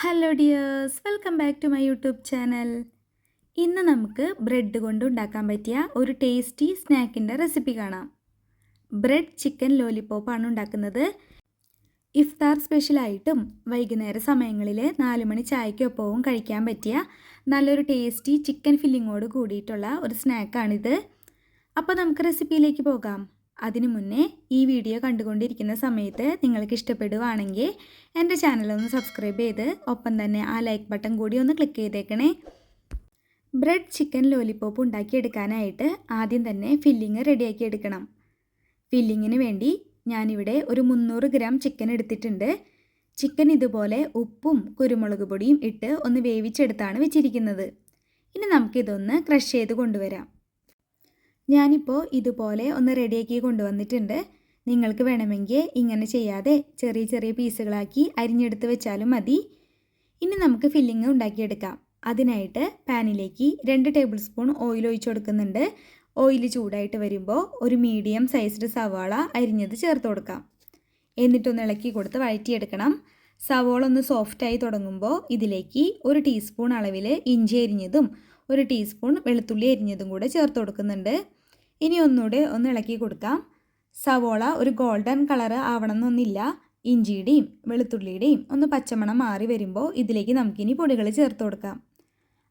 Hello dears, welcome back to my YouTube channel. ഇന്ന് നമുക്ക് bread കൊണ്ട് ഉണ്ടാക്കാൻ പറ്റിയ ഒരു ടേസ്റ്റി സ്നാക്കിൻ്റെ റെസിപ്പി കാണാം. ബ്രെഡ് ചിക്കൻ ലോലിപോപ്പാണ് ഉണ്ടാക്കുന്നത്. ഇഫ്താർ സ്പെഷ്യലായിട്ടും വൈകുന്നേര സമയങ്ങളിൽ 4 മണി ചായക്കൊപ്പവും കഴിക്കാൻ പറ്റിയ നല്ലൊരു ടേസ്റ്റി ചിക്കൻ ഫില്ലിങ്ങോട് കൂടിയിട്ടുള്ള ഒരു സ്നാക്കാണിത്. അപ്പോൾ നമുക്ക് റെസിപ്പിയിലേക്ക് പോകാം. അതിനു മുന്നേ ഈ വീഡിയോ കണ്ടുകൊണ്ടിരിക്കുന്ന സമയത്ത് നിങ്ങൾക്ക് ഇഷ്ടപ്പെടുവാണെങ്കിൽ എൻ്റെ ചാനലൊന്ന് സബ്സ്ക്രൈബ് ചെയ്ത് ഒപ്പം തന്നെ ആ ലൈക്ക് ബട്ടൺ കൂടി ഒന്ന് ക്ലിക്ക് ചെയ്തേക്കണേ. ബ്രെഡ് ചിക്കൻ ലോലിപോപ്പ് ഉണ്ടാക്കിയെടുക്കാനായിട്ട് ആദ്യം തന്നെ ഫില്ലിങ് റെഡിയാക്കി എടുക്കണം. ഫില്ലിങ്ങിന് വേണ്ടി ഞാനിവിടെ ഒരു 300 ഗ്രാം ചിക്കൻ എടുത്തിട്ടുണ്ട്. ചിക്കൻ ഇതുപോലെ ഉപ്പും കുരുമുളക് പൊടിയും ഇട്ട് ഒന്ന് വേവിച്ചെടുത്താണ് വെച്ചിരിക്കുന്നത്. ഇനി നമുക്കിതൊന്ന് ക്രഷ് ചെയ്ത് കൊണ്ടുവരാം. ഞാനിപ്പോൾ ഇതുപോലെ ഒന്ന് റെഡിയാക്കി കൊണ്ടുവന്നിട്ടുണ്ട്. നിങ്ങൾക്ക് വേണമെങ്കിൽ ഇങ്ങനെ ചെയ്യാതെ ചെറിയ ചെറിയ പീസുകളാക്കി അരിഞ്ഞെടുത്ത് വെച്ചാലും മതി. ഇനി നമുക്ക് ഫില്ലിങ് ഉണ്ടാക്കിയെടുക്കാം. അതിനായിട്ട് പാനിലേക്ക് 2 ടേബിൾ സ്പൂൺ ഓയിൽ ഒഴിച്ചു കൊടുക്കുന്നുണ്ട്. ഓയിൽ ചൂടായിട്ട് വരുമ്പോൾ ഒരു മീഡിയം സൈസ്ഡ് സവാള അരിഞ്ഞത് ചേർത്ത് കൊടുക്കാം. എന്നിട്ടൊന്ന് ഇളക്കി കൊടുത്ത് വഴറ്റിയെടുക്കണം. സവാള ഒന്ന് സോഫ്റ്റായി തുടങ്ങുമ്പോൾ ഇതിലേക്ക് 1 ടീസ്പൂൺ അളവിൽ ഇഞ്ചി അരിഞ്ഞതും 1 ടീസ്പൂൺ വെളുത്തുള്ളി അരിഞ്ഞതും കൂടെ ചേർത്ത് കൊടുക്കുന്നുണ്ട്. ഇനി ഒന്നുകൂടെ ഒന്ന് ഇളക്കി കൊടുക്കാം. സവോള ഒരു ഗോൾഡൻ കളർ ആവണമെന്നൊന്നുമില്ല. ഇഞ്ചിയുടെയും വെളുത്തുള്ളിയുടെയും ഒന്ന് പച്ചമണം മാറി വരുമ്പോൾ ഇതിലേക്ക് നമുക്കിനി പൊടികൾ ചേർത്ത് കൊടുക്കാം.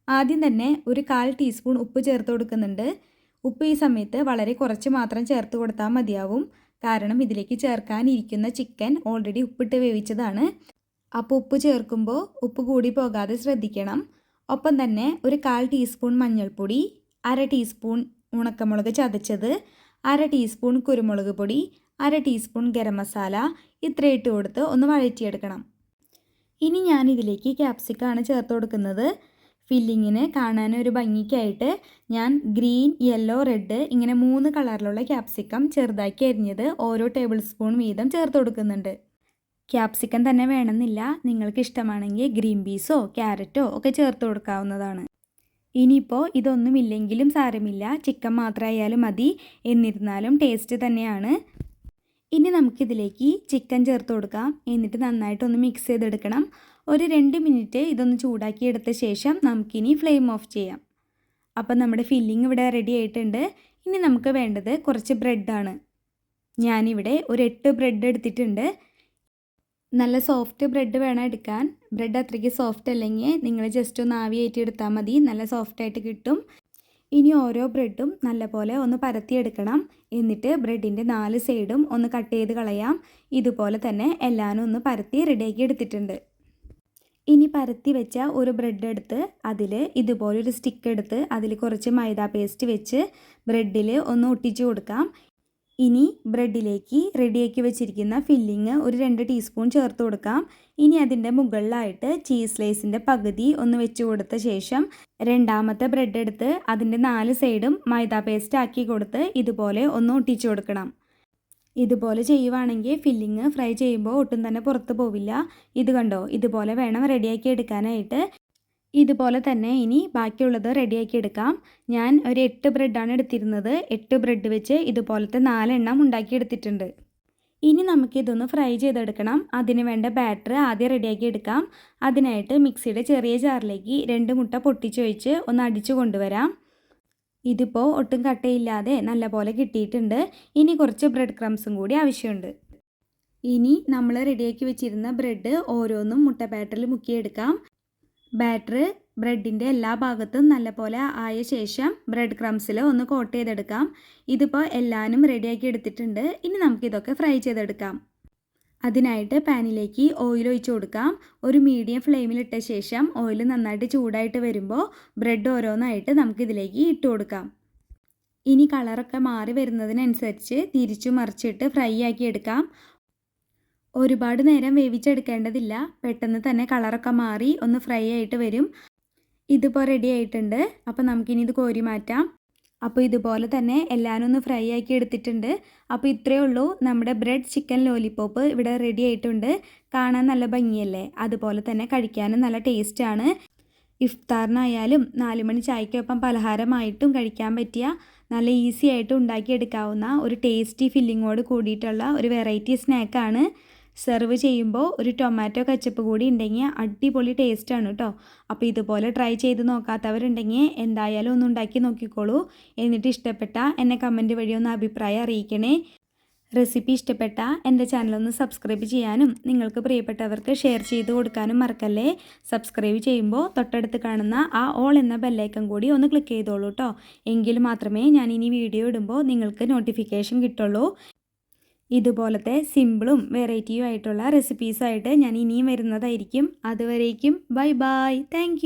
ആദ്യം തന്നെ ഒരു 1/4 ടീസ്പൂൺ ഉപ്പ് ചേർത്ത് കൊടുക്കുന്നുണ്ട്. ഉപ്പ് ഈ സമയത്ത് വളരെ കുറച്ച് മാത്രം ചേർത്ത് കൊടുത്താൽ മതിയാവും. കാരണം ഇതിലേക്ക് ചേർക്കാനിരിക്കുന്ന ചിക്കൻ ഓൾറെഡി ഉപ്പിട്ട് വേവിച്ചതാണ്. അപ്പോൾ ഉപ്പ് ചേർക്കുമ്പോൾ ഉപ്പ് കൂടി പോകാതെ ശ്രദ്ധിക്കണം. ഒപ്പം തന്നെ ഒരു 1/4 ടീസ്പൂൺ മഞ്ഞൾപ്പൊടി, 1/2 ടീസ്പൂൺ ഉണക്കമുളക് ചതച്ചത്, 1/2 ടീസ്പൂൺ കുരുമുളക് പൊടി, 1/2 ടീസ്പൂൺ ഗരം മസാല ഇത്രയും ഇട്ട് കൊടുത്ത് ഒന്ന് വഴറ്റിയെടുക്കണം. ഇനി ഞാൻ ഇതിലേക്ക് ക്യാപ്സിക്കാണ് ചേർത്ത് കൊടുക്കുന്നത്. ഫില്ലിങ്ങിന് കാണാൻ ഒരു ഭംഗിക്കായിട്ട് ഞാൻ ഗ്രീൻ, യെല്ലോ, റെഡ് ഇങ്ങനെ 3 കളറിലുള്ള ക്യാപ്സിക്കം ചെറുതാക്കി അരിഞ്ഞത് ഓരോ ടേബിൾ സ്പൂൺ വീതം ചേർത്ത് കൊടുക്കുന്നുണ്ട്. ക്യാപ്സിക്കം തന്നെ വേണമെന്നില്ല, നിങ്ങൾക്ക് ഇഷ്ടമാണെങ്കിൽ ഗ്രീൻ പീസോ ക്യാരറ്റോ ഒക്കെ ചേർത്ത് കൊടുക്കാവുന്നതാണ്. ഇനിയിപ്പോൾ ഇതൊന്നുമില്ലെങ്കിലും സാരമില്ല, ചിക്കൻ മാത്രമായാലും മതി. എന്നിരുന്നാലും ടേസ്റ്റ് തന്നെയാണ്. ഇനി നമുക്കിതിലേക്ക് ചിക്കൻ ചേർത്ത് കൊടുക്കാം. എന്നിട്ട് നന്നായിട്ടൊന്ന് മിക്സ് ചെയ്തെടുക്കണം. ഒരു 2 മിനിറ്റ് ഇതൊന്ന് ചൂടാക്കിയെടുത്ത ശേഷം നമുക്കിനി ഫ്ലെയിം ഓഫ് ചെയ്യാം. അപ്പം നമ്മുടെ ഫില്ലിങ് ഇവിടെ റെഡി ആയിട്ടുണ്ട്. ഇനി നമുക്ക് വേണ്ടത് കുറച്ച് ബ്രെഡാണ്. ഞാനിവിടെ ഒരു 8 ബ്രെഡ് എടുത്തിട്ടുണ്ട്. നല്ല സോഫ്റ്റ് ബ്രെഡ് വേണം എടുക്കാൻ. ബ്രെഡ് അത്രയ്ക്ക് സോഫ്റ്റ് അല്ലെങ്കിൽ നിങ്ങൾ ജസ്റ്റ് ഒന്ന് ആവിയായിട്ട് എടുത്താൽ മതി, നല്ല സോഫ്റ്റായിട്ട് കിട്ടും. ഇനി ഓരോ ബ്രെഡും നല്ലപോലെ ഒന്ന് പരത്തിയെടുക്കണം. എന്നിട്ട് ബ്രെഡിൻ്റെ 4 സൈഡും ഒന്ന് കട്ട് ചെയ്ത് കളയാം. ഇതുപോലെ തന്നെ എല്ലാനും ഒന്ന് പരത്തി റെഡിയാക്കി എടുത്തിട്ടുണ്ട്. ഇനി പരത്തി വെച്ച ഒരു ബ്രെഡ് എടുത്ത് അതിൽ ഇതുപോലൊരു സ്റ്റിക്ക് എടുത്ത് അതിൽ കുറച്ച് മൈദ പേസ്റ്റ് വെച്ച് ബ്രെഡിൽ ഒന്ന് ഒട്ടിച്ചു കൊടുക്കാം. ഇനി ബ്രെഡിലേക്ക് റെഡിയാക്കി വെച്ചിരിക്കുന്ന ഫില്ലിങ് ഒരു 2 ടീസ്പൂൺ ചേർത്ത് കൊടുക്കാം. ഇനി അതിൻ്റെ മുകളിലായിട്ട് ചീസ് സ്ലൈസിൻ്റെ പകുതി ഒന്ന് വെച്ച് കൊടുത്ത ശേഷം രണ്ടാമത്തെ ബ്രെഡ് എടുത്ത് അതിൻ്റെ 4 സൈഡും മൈദ പേസ്റ്റ് ആക്കി കൊടുത്ത് ഇതുപോലെ ഒന്ന് ഒട്ടിച്ചു കൊടുക്കണം. ഇതുപോലെ ചെയ്യുവാണെങ്കിൽ ഫില്ലിങ് ഫ്രൈ ചെയ്യുമ്പോൾ ഒട്ടും തന്നെ പുറത്ത് പോവില്ല. ഇത് കണ്ടോ, ഇതുപോലെ വേണം റെഡിയാക്കി എടുക്കാനായിട്ട്. ഇതുപോലെ തന്നെ ഇനി ബാക്കിയുള്ളത് റെഡിയാക്കി എടുക്കാം. ഞാൻ ഒരു 8 ബ്രെഡാണ് എടുത്തിരുന്നത്. 8 ബ്രെഡ് വെച്ച് ഇതുപോലത്തെ 4 എണ്ണം ഉണ്ടാക്കിയെടുത്തിട്ടുണ്ട്. ഇനി നമുക്കിതൊന്ന് ഫ്രൈ ചെയ്തെടുക്കണം. അതിന് വേണ്ട ബാറ്റർ ആദ്യം റെഡിയാക്കി എടുക്കാം. അതിനായിട്ട് മിക്സിയുടെ ചെറിയ ജാറിലേക്ക് 2 മുട്ട പൊട്ടിച്ചൊഴിച്ച് ഒന്ന് അടിച്ചു കൊണ്ടുവരാം. ഇതിപ്പോൾ ഒട്ടും കട്ടയില്ലാതെ നല്ലപോലെ കിട്ടിയിട്ടുണ്ട്. ഇനി കുറച്ച് ബ്രെഡ് ക്രംസും കൂടി ആവശ്യമുണ്ട്. ഇനി നമ്മൾ റെഡിയാക്കി വെച്ചിരുന്ന ബ്രെഡ് ഓരോന്നും മുട്ട ബാറ്ററിൽ മുക്കിയെടുക്കാം. ബാറ്റർ ബ്രെഡിൻ്റെ എല്ലാ ഭാഗത്തും നല്ലപോലെ ആയ ശേഷം ബ്രെഡ് ക്രംസിൽ ഒന്ന് കോട്ട് ചെയ്തെടുക്കാം. ഇതിപ്പോൾ എല്ലാനും റെഡിയാക്കി എടുത്തിട്ടുണ്ട്. ഇനി നമുക്കിതൊക്കെ ഫ്രൈ ചെയ്തെടുക്കാം. അതിനായിട്ട് പാനിലേക്ക് ഓയിൽ ഒഴിച്ചു കൊടുക്കാം. ഒരു മീഡിയം ഫ്ലെയിമിലിട്ട ശേഷം ഓയിൽ നന്നായിട്ട് ചൂടായിട്ട് വരുമ്പോൾ ബ്രെഡ് ഓരോന്നായിട്ട് നമുക്കിതിലേക്ക് ഇട്ട് കൊടുക്കാം. ഇനി കളറൊക്കെ മാറി വരുന്നതിനനുസരിച്ച് തിരിച്ചു മറിച്ചിട്ട് ഫ്രൈ ആക്കി എടുക്കാം. ഒരുപാട് നേരം വേവിച്ചെടുക്കേണ്ടതില്ല, പെട്ടെന്ന് തന്നെ കളറൊക്കെ മാറി ഒന്ന് ഫ്രൈ ആയിട്ട് വരും. ഇതിപ്പോൾ റെഡി ആയിട്ടുണ്ട്. അപ്പോൾ നമുക്കിനി ഇത് കോരി മാറ്റാം. അപ്പോൾ ഇതുപോലെ തന്നെ എല്ലാനും ഒന്ന് ഫ്രൈ ആക്കി എടുത്തിട്ടുണ്ട്. അപ്പോൾ ഇത്രയേ ഉള്ളൂ, നമ്മുടെ ബ്രെഡ് ചിക്കൻ ലോലിപോപ്പ് ഇവിടെ റെഡി ആയിട്ടുണ്ട്. കാണാൻ നല്ല ഭംഗിയല്ലേ, അതുപോലെ തന്നെ കഴിക്കാനും നല്ല ടേസ്റ്റാണ്. ഇഫ്താറിനായാലും 4 മണി ചായക്കൊപ്പം പലഹാരമായിട്ടും കഴിക്കാൻ പറ്റിയ നല്ല ഈസി ആയിട്ട് ഉണ്ടാക്കിയെടുക്കാവുന്ന ഒരു ടേസ്റ്റി ഫില്ലിങ്ങോട് കൂടിയിട്ടുള്ള ഒരു വെറൈറ്റി സ്നാക്കാണ്. സെർവ് ചെയ്യുമ്പോൾ ഒരു ടൊമാറ്റോ കച്ചപ്പ് കൂടി ഉണ്ടെങ്കിൽ അടിപൊളി ടേസ്റ്റാണ് കേട്ടോ. അപ്പോൾ ഇതുപോലെ ട്രൈ ചെയ്ത് നോക്കാത്തവരുണ്ടെങ്കിൽ എന്തായാലും ഒന്ന് ഉണ്ടാക്കി നോക്കിക്കോളൂ. എന്നിട്ട് ഇഷ്ടപ്പെട്ട എന്നെ കമൻറ്റ് വഴി ഒന്ന് അഭിപ്രായം അറിയിക്കണേ. റെസിപ്പി ഇഷ്ടപ്പെട്ട എൻ്റെ ചാനലൊന്ന് സബ്സ്ക്രൈബ് ചെയ്യാനും നിങ്ങൾക്ക് പ്രിയപ്പെട്ടവർക്ക് ഷെയർ ചെയ്ത് കൊടുക്കാനും മറക്കല്ലേ. സബ്സ്ക്രൈബ് ചെയ്യുമ്പോൾ തൊട്ടടുത്ത് കാണുന്ന ആ ഓൾ എന്ന ബെല്ലൈക്കൺ കൂടി ഒന്ന് ക്ലിക്ക് ചെയ്തോളൂ കേട്ടോ. എങ്കിൽ മാത്രമേ ഞാൻ ഇനി വീഡിയോ ഇടുമ്പോൾ നിങ്ങൾക്ക് നോട്ടിഫിക്കേഷൻ കിട്ടുള്ളൂ. ഇതുപോലത്തെ സിമ്പിളും വെറൈറ്റിയും ആയിട്ടുള്ള റെസിപ്പീസായിട്ട് ഞാൻ ഇനിയും വരുന്നതായിരിക്കും. അതുവരേക്കും ബൈ ബൈ. താങ്ക്